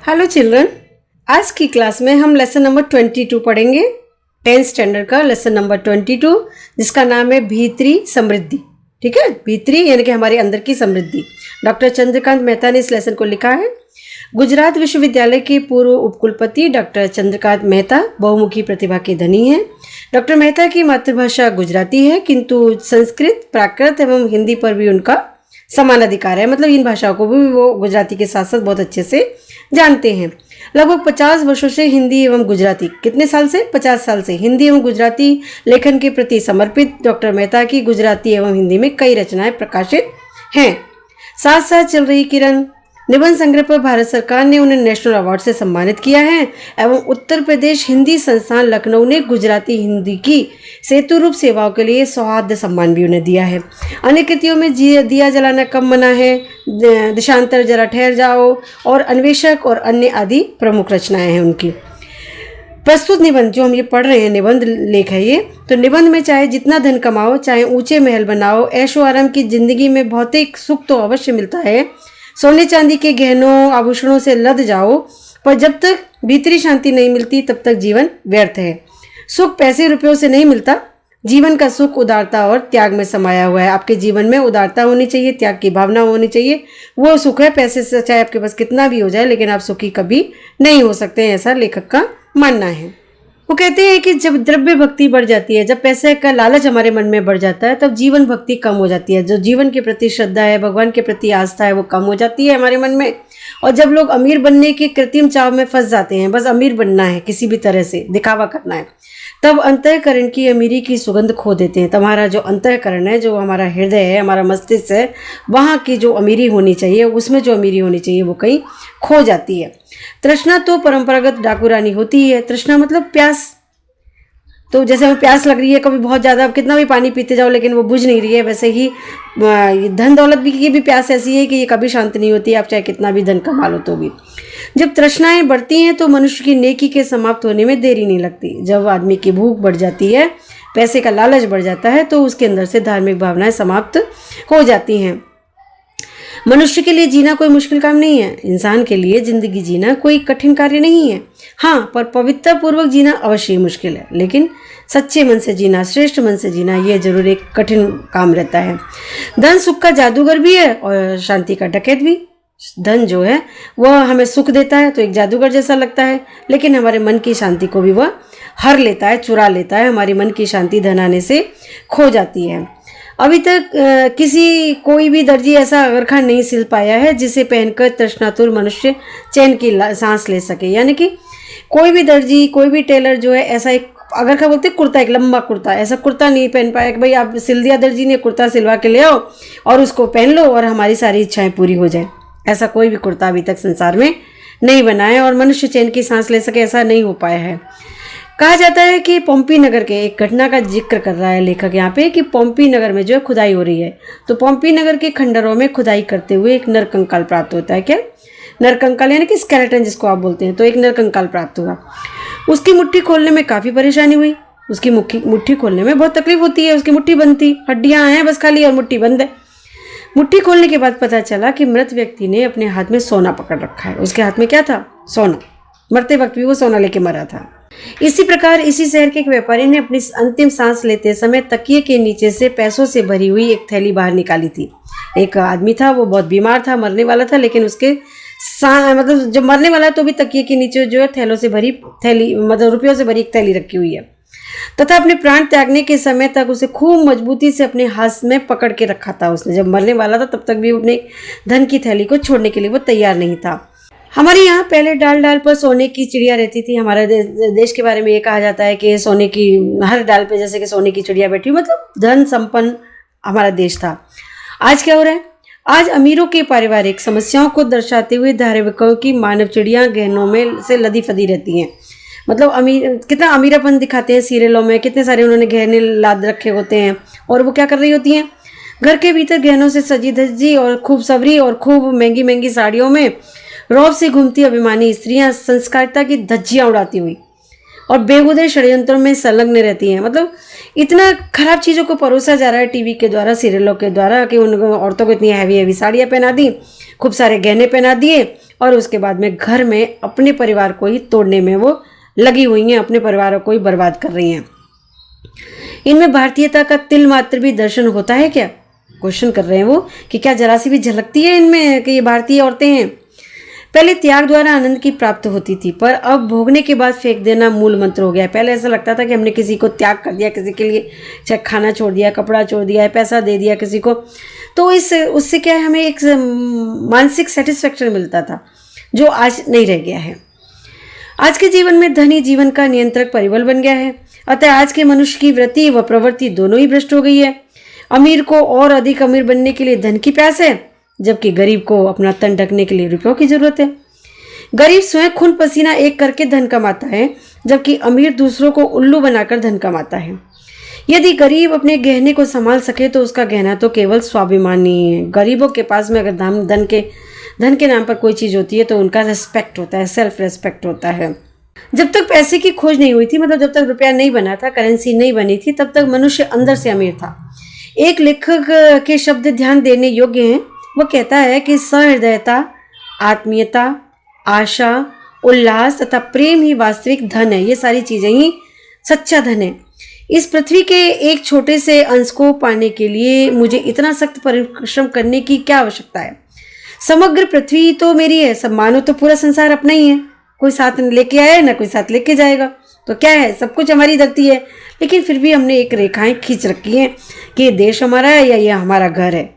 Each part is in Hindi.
हेलो चिल्ड्रन, आज की क्लास में हम लेसन नंबर 22 पढ़ेंगे। 10th स्टैंडर्ड का लेसन नंबर 22, जिसका नाम है भीतरी समृद्धि। ठीक है, भीतरी यानी कि हमारे अंदर की समृद्धि। डॉक्टर चंद्रकांत मेहता ने इस लेसन को लिखा है। गुजरात विश्वविद्यालय के पूर्व उपकुलपति डॉक्टर चंद्रकांत मेहता बहुमुखी प्रतिभा के धनी हैं। डॉक्टर मेहता की मातृभाषा गुजराती है, किंतु संस्कृत, प्राकृत एवं हिंदी पर भी उनका समान अधिकार है। मतलब इन भाषाओं को भी वो गुजराती के साथ साथ बहुत अच्छे से जानते हैं। लगभग 50 वर्षों से हिंदी एवं गुजराती, कितने साल से? 50 साल से हिंदी एवं गुजराती लेखन के प्रति समर्पित डॉक्टर मेहता की गुजराती एवं हिंदी में कई रचनाएं प्रकाशित हैं। साथ साथ चल रही किरण निबंध संग्रह पर भारत सरकार ने उन्हें नेशनल अवार्ड से सम्मानित किया है एवं उत्तर प्रदेश हिंदी संस्थान लखनऊ ने गुजराती हिंदी की सेतु रूप सेवाओं के लिए सौहार्द सम्मान भी उन्हें दिया है। अन्य कृतियों में दिया जलाना कब मना है, देशांतर जरा ठहर जाओ और अन्वेषक और अन्य आदि प्रमुख रचनाएं हैं उनकी। प्रस्तुत निबंध जो हम ये पढ़ रहे हैं, निबंध लेख है ये। तो निबंध में चाहे जितना धन कमाओ, चाहे ऊंचे महल बनाओ, ऐशो आराम की जिंदगी में भौतिक सुख तो अवश्य मिलता है, सोने चांदी के गहनों आभूषणों से लद जाओ, पर जब तक भीतरी शांति नहीं मिलती तब तक जीवन व्यर्थ है। सुख पैसे रुपयों से नहीं मिलता, जीवन का सुख उदारता और त्याग में समाया हुआ है। आपके जीवन में उदारता होनी चाहिए, त्याग की भावना होनी चाहिए, वो सुख है। पैसे से चाहे आपके पास कितना भी हो जाए, लेकिन आप सुखी कभी नहीं हो सकते हैं, ऐसा लेखक का मानना है। वो कहते हैं कि जब द्रव्य भक्ति बढ़ जाती है, जब पैसे का लालच हमारे मन में बढ़ जाता है, तब जीवन भक्ति कम हो जाती है। जो जीवन के प्रति श्रद्धा है, भगवान के प्रति आस्था है, वो कम हो जाती है हमारे मन में। और जब लोग अमीर बनने के कृत्रिम चाव में फंस जाते हैं, बस अमीर बनना है, किसी भी तरह से दिखावा करना है, तब अंतःकरण की अमीरी की सुगंध खो देते हैं। तुम्हारा जो अंतःकरण है, जो हमारा हृदय है, हमारा मस्तिष्क है, वहाँ की जो अमीरी होनी चाहिए, उसमें जो अमीरी होनी चाहिए वो कहीं खो जाती है। तृष्णा तो परंपरागत डाकू रानी होती है। तृष्णा मतलब प्यास। तो जैसे हमें प्यास लग रही है, कभी बहुत ज़्यादा कितना भी पानी पीते जाओ लेकिन वो बुझ नहीं रही है, वैसे ही धन दौलत भी की भी प्यास ऐसी है कि ये कभी शांत नहीं होती, आप चाहे कितना भी धन कमा लो तो भी। जब तृष्णाएं बढ़ती हैं तो मनुष्य की नेकी के समाप्त होने में देरी नहीं लगती। जब आदमी की भूख बढ़ जाती है, पैसे का लालच बढ़ जाता है, तो उसके अंदर से धार्मिक भावनाएं समाप्त हो जाती हैं। मनुष्य के लिए जीना कोई मुश्किल काम नहीं है। इंसान के लिए जिंदगी जीना कोई कठिन कार्य नहीं है। हाँ, पर पवित्रता पूर्वक जीना अवश्य मुश्किल है, लेकिन सच्चे मन से जीना, श्रेष्ठ मन से जीना, यह जरूर एक कठिन काम रहता है। धन सुख का जादूगर भी है और शांति का डकैत भी। धन जो है वह हमें सुख देता है तो एक जादूगर जैसा लगता है, लेकिन हमारे मन की शांति को भी वह हर लेता है, चुरा लेता है। हमारी मन की शांति धन आने से खो जाती है। अभी तक कोई भी दर्जी ऐसा अगरखा नहीं सिल पाया है जिसे पहनकर तृष्णातुर मनुष्य चैन की सांस ले सके। यानी कि कोई भी दर्जी, कोई भी टेलर जो है ऐसा एक अगरखा बोलते कुर्ता, एक लंबा कुर्ता, ऐसा कुर्ता नहीं पहन पाया कि भाई आप सिल दिया दर्जी ने, कुर्ता सिलवा के ले आओ और उसको पहन लो और हमारी सारी इच्छाएं पूरी हो जाए। ऐसा कोई भी कुर्ता अभी तक संसार में नहीं बना है और मनुष्य चैन की सांस ले सके, ऐसा नहीं हो पाया है। कहा जाता है कि पोम्पी नगर के एक घटना का जिक्र कर रहा है लेखक यहाँ पे कि पोम्पी नगर में जो है खुदाई हो रही है। तो पोम्पी नगर के खंडरों में खुदाई करते हुए एक नरकंकाल प्राप्त होता है। क्या नरकंकाल? यानी कि स्केलेटन जिसको आप बोलते हैं। तो एक नरकंकाल प्राप्त हुआ। उसकी मुट्ठी खोलने में काफ़ी परेशानी हुई। उसकी मुट्ठी खोलने में बहुत तकलीफ होती है। उसकी मुट्ठी बंद थी, हड्डियाँ हैं बस खाली और मुट्ठी बंद है। मुट्ठी खोलने के बाद पता चला कि मृत व्यक्ति ने अपने हाथ में सोना पकड़ रखा है। उसके हाथ में क्या था? सोना। मरते वक्त भी वो सोना लेके मरा था। इसी प्रकार इसी शहर के एक व्यापारी ने अपनी अंतिम सांस लेते समय तकिए के नीचे से पैसों से भरी हुई एक थैली बाहर निकाली थी। एक आदमी था, वो बहुत बीमार था, मरने वाला था, लेकिन उसके मतलब जब मरने वाला तो भी तकिए के नीचे जो है थैलों से भरी थैली, मतलब रुपयों से भरी एक थैली रखी हुई है, तथा अपने प्राण त्यागने के समय तक उसे खूब मजबूती से अपने हाथ में पकड़ के रखा था। उसने जब मरने वाला था तब तक भी अपने धन की थैली को छोड़ने के लिए वो तैयार नहीं था। हमारे यहाँ पहले डाल डाल पर सोने की चिड़िया रहती थी। हमारे देश के बारे में ये कहा जाता है कि सोने की हर डाल पे जैसे कि सोने की चिड़िया बैठी, मतलब धन संपन्न हमारा देश था। आज क्या हो रहा है? आज अमीरों के पारिवारिक समस्याओं को दर्शाते हुए धारावाहिकों की मानव चिड़िया गहनों में से लदी फदी रहती हैं। मतलब कितना अमीरापन दिखाते हैं सीरियलों में, कितने सारे उन्होंने गहने लाद रखे होते हैं और वो क्या कर रही होती हैं? घर के भीतर गहनों से सजी धजी और खूब सवरी और खूब महंगी महंगी साड़ियों में रौब से घूमती अभिमानी स्त्रियां संस्कारिता की धज्जियां उड़ाती हुई और बेहुदे षड्यंत्रों में संलग्न रहती हैं। मतलब इतना खराब चीज़ों को परोसा जा रहा है टीवी के द्वारा, सीरियलों के द्वारा, कि उन औरतों को इतनी हैवी हैवी साड़ियाँ पहना दी, खूब सारे गहने पहना दिए और उसके बाद में घर में अपने परिवार को ही तोड़ने में वो लगी हुई हैं, अपने परिवारों को ही बर्बाद कर रही हैं। इनमें भारतीयता का तिल मात्र भी दर्शन होता है क्या? क्वेश्चन कर रहे हैं वो कि क्या जरा सी भी झलकती है इनमें कि ये भारतीय औरतें हैं। पहले त्याग द्वारा आनंद की प्राप्त होती थी, पर अब भोगने के बाद फेंक देना मूल मंत्र हो गया है। पहले ऐसा लगता था कि हमने किसी को त्याग कर दिया, किसी के लिए चाहे खाना छोड़ दिया, कपड़ा छोड़ दिया है, पैसा दे दिया किसी को, तो उससे क्या है, हमें एक मानसिक सेटिस्फेक्शन मिलता था, जो आज नहीं रह गया है। आज के जीवन में धन ही जीवन का नियंत्रक परिबल बन गया है। अतः आज के मनुष्य की वृत्ति व प्रवृत्ति दोनों ही भ्रष्ट हो गई है। अमीर को और अधिक अमीर बनने के लिए धन की प्यास है, जबकि गरीब को अपना तन ढकने के लिए रुपयों की जरूरत है। गरीब स्वयं खून पसीना एक करके धन कमाता है, जबकि अमीर दूसरों को उल्लू बनाकर धन कमाता है। यदि गरीब अपने गहने को संभाल सके तो उसका गहना तो केवल स्वाभिमान ही है। गरीबों के पास में अगर धन के नाम पर कोई चीज़ होती है तो उनका रेस्पेक्ट होता है, सेल्फ रेस्पेक्ट होता है। जब तक पैसे की खोज नहीं हुई थी, मतलब जब तक रुपया नहीं बना था, करेंसी नहीं बनी थी, तब तक मनुष्य अंदर से अमीर था। एक लेखक के शब्द ध्यान देने योग्य हैं। वो कहता है कि सहृदयता, आत्मीयता, आशा, उल्लास तथा प्रेम ही वास्तविक धन है। ये सारी चीज़ें ही सच्चा धन है। इस पृथ्वी के एक छोटे से अंश को पाने के लिए मुझे इतना सख्त परिश्रम करने की क्या आवश्यकता है? समग्र पृथ्वी तो मेरी है, सब मानो तो पूरा संसार अपना ही है। कोई साथ लेके आया ना कोई साथ लेके जाएगा, तो क्या है, सब कुछ हमारी धरती है। लेकिन फिर भी हमने एक रेखाएं खींच रखी हैं कि ये देश हमारा है या ये हमारा घर है।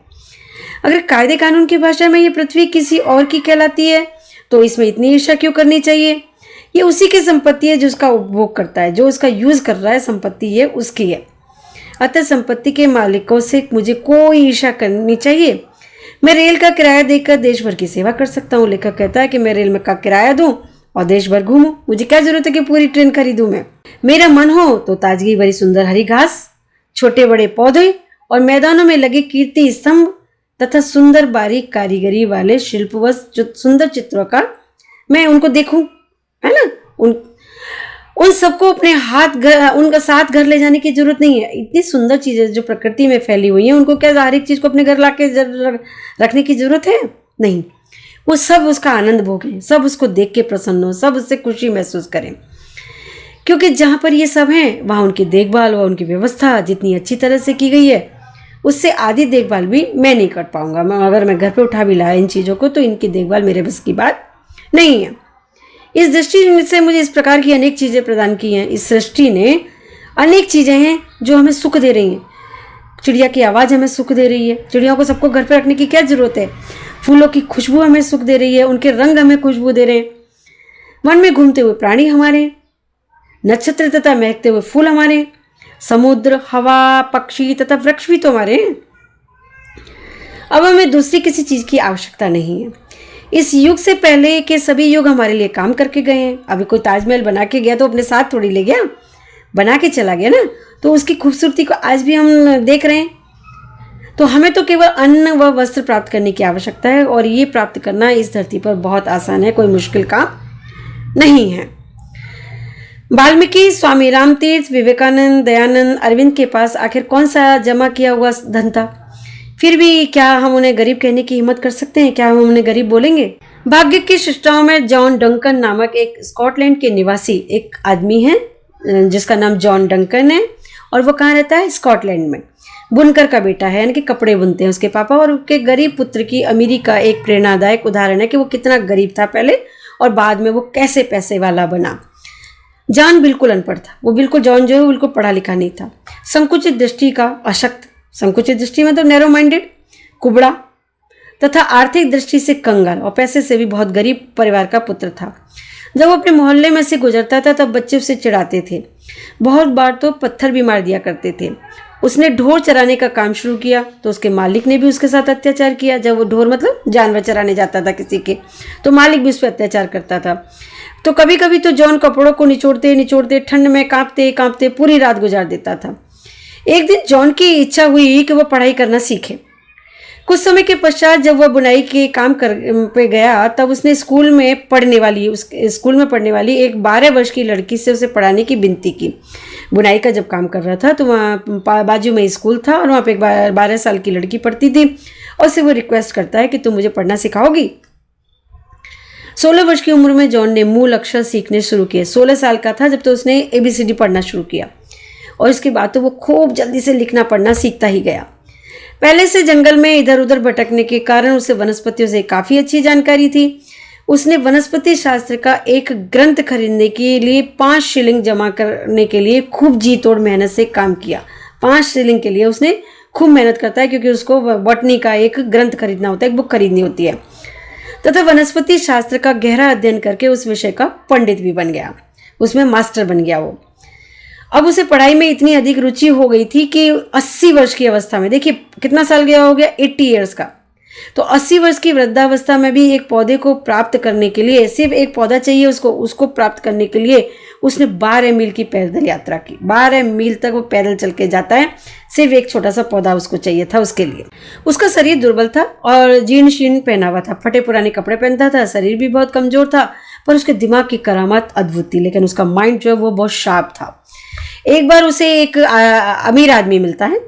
अगर कायदे कानून की भाषा में ये पृथ्वी किसी और की कहलाती है तो इसमें इतनी ईर्ष्या क्यों करनी चाहिए? ये उसी की संपत्ति है जो उसका उपभोग करता है, जो उसका यूज़ कर रहा है, संपत्ति ये उसकी है। अतः संपत्ति के मालिकों से मुझे कोई ईर्ष्या करनी चाहिए। मैं रेल का किराया देकर देश भर की सेवा कर सकता हूँ। लेखक कहता है कि मैं रेल में का किराया दूँ और देश भर घूमूं, मुझे क्या जरूरत है कि पूरी ट्रेन खरीदूं मैं। मेरा मन हो तो ताजगी भरी सुंदर हरी घास, छोटे बड़े पौधे और मैदानों में लगे कीर्ति स्तंभ तथा सुंदर बारीक कारीगरी वाले शिल्प व सुंदर चित्रों का मैं उनको देखूं, है ना। उन सबको अपने उनका साथ घर ले जाने की जरूरत नहीं है। इतनी सुंदर चीजें जो प्रकृति में फैली हुई हैं, उनको क्या हर एक चीज को अपने घर लाके रखने की जरूरत है? नहीं। वो सब उसका आनंद भोगें, सब उसको देख के प्रसन्न हो, सब उससे खुशी महसूस करें। क्योंकि जहाँ पर ये सब हैं वहाँ उनकी देखभाल व उनकी व्यवस्था जितनी अच्छी तरह से की गई है, उससे आधी देखभाल भी मैं नहीं कर पाऊंगा। अगर मैं घर पे उठा भी लाया इन चीज़ों को तो इनकी देखभाल मेरे बस की बात नहीं है। इस दृष्टि से मुझे इस प्रकार की अनेक चीज़ें प्रदान की हैं। इस सृष्टि ने अनेक चीज़ें हैं जो हमें सुख दे रही हैं। चिड़िया की आवाज़ हमें सुख दे रही है। चिड़ियों को सबको घर पर रखने की क्या ज़रूरत है? फूलों की खुशबू हमें सुख दे रही है, उनके रंग हमें खुशबू दे रहे हैं। वन में घूमते हुए प्राणी हमारे, नक्षत्र तथा महकते हुए फूल हमारे, समुद्र, हवा, पक्षी तथा वृक्ष भी तो हमारे हैं। अब हमें दूसरी किसी चीज़ की आवश्यकता नहीं है। इस युग से पहले के सभी युग हमारे लिए काम करके गए हैं। अभी कोई ताजमहल बना के गया तो अपने साथ थोड़ी ले गया, बना के चला गया ना, तो उसकी खूबसूरती को आज भी हम देख रहे हैं। तो हमें तो केवल अन्न व वस्त्र प्राप्त करने की आवश्यकता है, और ये प्राप्त करना इस धरती पर बहुत आसान है, कोई मुश्किल काम नहीं है। वाल्मीकि, स्वामी रामतीर्थ, विवेकानंद, दयानंद, अरविंद के पास आखिर कौन सा जमा किया हुआ धन था? फिर भी क्या हम उन्हें गरीब कहने की हिम्मत कर सकते हैं? क्या हम उन्हें गरीब बोलेंगे? भाग्य की शिष्टाओं में जॉन डंकन नामक एक स्कॉटलैंड के निवासी एक आदमी है जिसका नाम जॉन डंकन है, और वो कहाँ रहता है? स्कॉटलैंड में। बुनकर का बेटा है, यानी कि कपड़े बुनते हैं उसके पापा, और उसके गरीब पुत्र की अमीरी का एक प्रेरणादायक उदाहरण है कि वो कितना गरीब था पहले और बाद में वो कैसे पैसे वाला बना। जॉन बिल्कुल अनपढ़ था, वो बिल्कुल जॉन जो है बिल्कुल पढ़ा लिखा नहीं था। संकुचित दृष्टि का अशक्त, संकुचित दृष्टि मतलब नैरो माइंडेड, कुबड़ा तथा आर्थिक दृष्टि से कंगाल और पैसे से भी बहुत गरीब परिवार का पुत्र था। जब वो अपने मोहल्ले में से गुजरता था तब बच्चे उसे चिढ़ाते थे, बहुत बार तो पत्थर भी मार दिया करते थे। उसने ढोर चराने का काम शुरू किया तो उसके मालिक ने भी उसके साथ अत्याचार किया। जब वो ढोर मतलब जानवर चराने जाता था किसी के, तो मालिक भी उस पर अत्याचार करता था। तो कभी कभी तो जॉन कपड़ों को निचोड़ते निचोड़ते ठंड में कांपते कांपते पूरी रात गुजार देता था। एक दिन जॉन की इच्छा हुई कि वह पढ़ाई करना सीखे। कुछ समय के पश्चात जब वह बुनाई के काम पे गया तब उसने स्कूल में पढ़ने वाली एक 12 वर्ष की लड़की से उसे पढ़ाने की विनती की। बुनाई का जब काम कर रहा था तो वहाँ बाजू में स्कूल था और वहाँ पे एक 12 साल की लड़की पढ़ती थी, और उससे वो रिक्वेस्ट करता है कि तुम मुझे पढ़ना सिखाओगी। 16 वर्ष की उम्र में जॉन ने मूल अक्षर सीखने शुरू किए। 16 साल का था जब तो उसने ABCD पढ़ना शुरू किया और इसके बाद तो वो खूब जल्दी से लिखना पढ़ना सीखता ही गया। पहले से जंगल में इधर उधर भटकने के कारण उसे वनस्पतियों से काफ़ी अच्छी जानकारी थी। उसने वनस्पति शास्त्र का एक ग्रंथ खरीदने के लिए 5 शिलिंग जमा करने के लिए खूब जी तोड़ मेहनत से काम किया। 5 शिलिंग के लिए उसने खूब मेहनत करता है क्योंकि उसको बॉटनी का एक ग्रंथ खरीदना होता है, एक बुक खरीदनी होती है। तथा वनस्पति शास्त्र का गहरा अध्ययन करके उस विषय का पंडित भी बन गया, उसमें मास्टर बन गया वो। अब उसे पढ़ाई में इतनी अधिक रुचि हो गई थी कि 80 वर्ष की अवस्था में, देखिए कितना साल गया हो गया, 80 ईयर्स का, तो 80 वर्ष की वृद्धावस्था में भी एक पौधे को प्राप्त करने के लिए, सिर्फ एक पौधा चाहिए उसको प्राप्त करने के लिए उसने 12 मील की पैदल यात्रा की। 12 मील तक वो पैदल चल के जाता है, सिर्फ एक छोटा सा पौधा उसको चाहिए था उसके लिए। उसका शरीर दुर्बल था और जीर्ण शीर्ण पहनावा था, फटे पुराने कपड़े पहनता था, शरीर भी बहुत कमजोर था, पर उसके दिमाग की करामात अद्भुत थी, लेकिन उसका माइंड जो है वो बहुत शार्प था। एक बार उसे एक अमीर आदमी मिलता है।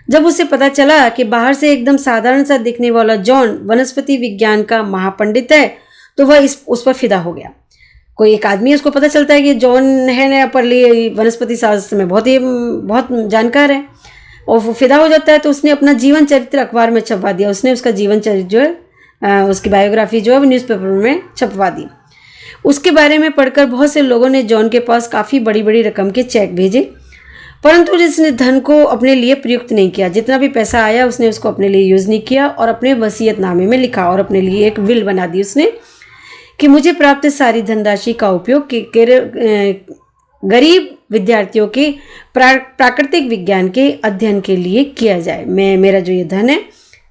जब उसे पता चला कि बाहर से एकदम साधारण सा दिखने वाला जॉन वनस्पति विज्ञान का महापंडित है, तो वह उस पर फिदा हो गया। कोई एक आदमी, उसको पता चलता है कि जॉन है नया पर लिए वनस्पति शास्त्र में बहुत जानकार है, और वो फिदा हो जाता है। तो उसने अपना जीवन चरित्र अखबार में छपवा दिया। उसने उसका जीवन चरित्र जो है, उसकी बायोग्राफी जो है वो न्यूज़पेपर में छपवा दी। उसके बारे में पढ़कर बहुत से लोगों ने जॉन के पास काफ़ी बड़ी बड़ी रकम के चेक भेजे, परंतु जिसने धन को अपने लिए प्रयुक्त नहीं किया। जितना भी पैसा आया उसने उसको अपने लिए यूज़ नहीं किया और अपने वसीयतनामे में लिखा और अपने लिए एक विल बना दी उसने कि मुझे प्राप्त सारी धनराशि का उपयोग गरीब विद्यार्थियों के प्राकृतिक विज्ञान के अध्ययन के लिए किया जाए। मेरा जो ये धन है,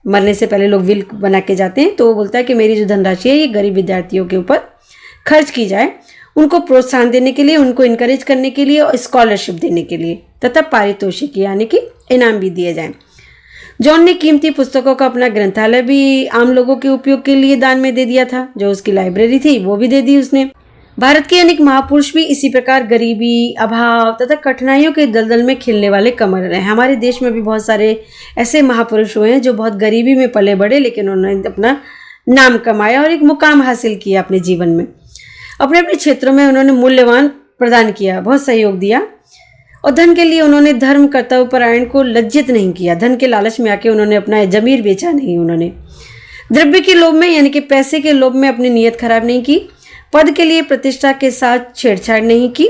मरने से पहले लोग विल बना के जाते हैं, तो वो बोलता है कि मेरी जो धनराशि है ये गरीब विद्यार्थियों के ऊपर खर्च की जाए, उनको प्रोत्साहन देने के लिए, उनको इनकरेज करने के लिए और स्कॉलरशिप देने के लिए, तथा पारितोषिक यानी कि इनाम भी दिए जाएं। जॉन ने कीमती पुस्तकों का अपना ग्रंथालय भी आम लोगों के उपयोग के लिए दान में दे दिया था। जो उसकी लाइब्रेरी थी वो भी दे दी उसने। भारत के अनेक महापुरुष भी इसी प्रकार गरीबी, अभाव तथा कठिनाइयों के दलदल में खिलने वाले कमर रहे। हमारे देश में भी बहुत सारे ऐसे महापुरुष हुए हैं जो बहुत गरीबी में पले बढ़े, लेकिन उन्होंने अपना नाम कमाया और एक मुकाम हासिल किया अपने जीवन में। अपने अपने क्षेत्रों में उन्होंने मूल्यवान प्रदान किया, बहुत सहयोग दिया, और धन के लिए उन्होंने धर्म कर्तव्यपरायण को लज्जित नहीं किया। धन के लालच में आके उन्होंने अपना जमीर बेचा नहीं, उन्होंने द्रव्य के लोभ में यानी कि पैसे के लोभ में अपनी नीयत खराब नहीं की, पद के लिए प्रतिष्ठा के साथ छेड़छाड़ नहीं की।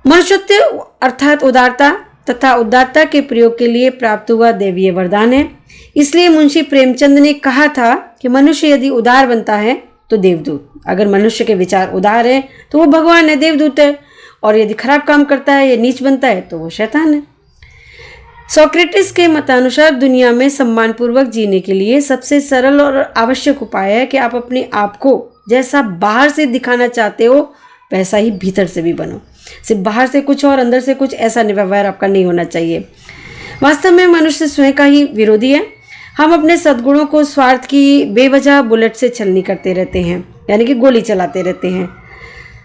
मनुष्यत्व अर्थात उदारता तथा उदारता के प्रयोग के लिए प्राप्त हुआ दैवीय वरदान है। इसलिए मुंशी प्रेमचंद ने कहा था कि मनुष्य यदि उदार बनता है तो देवदूत, अगर मनुष्य के विचार उदार है तो वो भगवान है, देवदूत है, और यदि खराब काम करता है या नीच बनता है तो वो शैतान है। सोक्रेटिस के मतानुसार दुनिया में सम्मानपूर्वक जीने के लिए सबसे सरल और आवश्यक उपाय है कि आप अपने आप को जैसा बाहर से दिखाना चाहते हो वैसा ही भीतर से भी बनो। सिर्फ बाहर से कुछ और अंदर से कुछ, ऐसा व्यवहार आपका नहीं होना चाहिए। वास्तव में मनुष्य स्वयं का ही विरोधी है। हम अपने सद्गुणों को स्वार्थ की बेवजह बुलेट से छलनी करते रहते हैं, यानी कि गोली चलाते रहते हैं।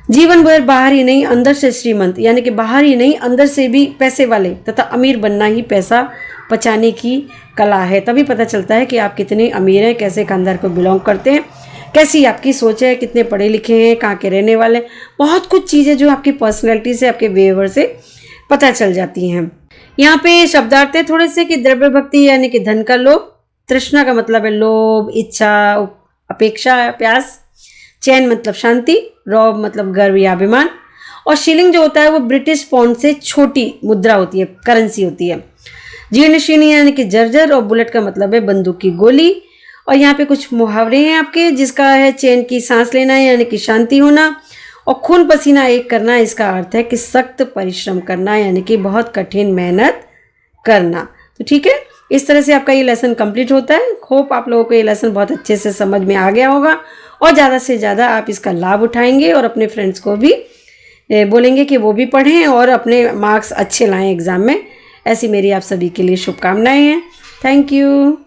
जीवन भर बाहर ही नहीं अंदर से श्रीमंत, यानी कि बाहर ही नहीं अंदर से भी पैसे वाले तथा अमीर बनना ही पैसा बचाने की कला है। तभी पता चलता है कि आप कितने अमीर हैं, कैसे खानदान को बिलोंग करते हैं, कैसी आपकी सोच है, कितने पढ़े लिखे हैं, कहाँ के रहने वाले, बहुत कुछ चीज़ें जो आपकी पर्सनैलिटी से, आपके बिहेवियर से पता चल जाती हैं। यहाँ पे शब्दार्थ है थोड़े से कि द्रव्य भक्ति यानी कि धन का लोभ, तृष्णा का मतलब है लोभ, इच्छा, अपेक्षा, प्यास, चैन मतलब शांति, रौब मतलब गर्व या अभिमान, और शिलिंग जो होता है वो ब्रिटिश पाउंड से छोटी मुद्रा होती है, करेंसी होती है। जीर्ण शीर्ण यानी कि जर्जर, और बुलेट का मतलब है बंदूक की गोली। और यहाँ पे कुछ मुहावरे हैं आपके, जिसका है चैन की सांस लेना यानी कि शांति होना, और खून पसीना एक करना, इसका अर्थ है कि सख्त परिश्रम करना यानी कि बहुत कठिन मेहनत करना। तो ठीक है, इस तरह से आपका ये लेसन कंप्लीट होता है। होप आप लोगों को ये लेसन बहुत अच्छे से समझ में आ गया होगा और ज़्यादा से ज़्यादा आप इसका लाभ उठाएंगे और अपने फ्रेंड्स को भी बोलेंगे कि वो भी पढ़ें और अपने मार्क्स अच्छे लाएं एग्ज़ाम में। ऐसी मेरी आप सभी के लिए शुभकामनाएं हैं। Thank you.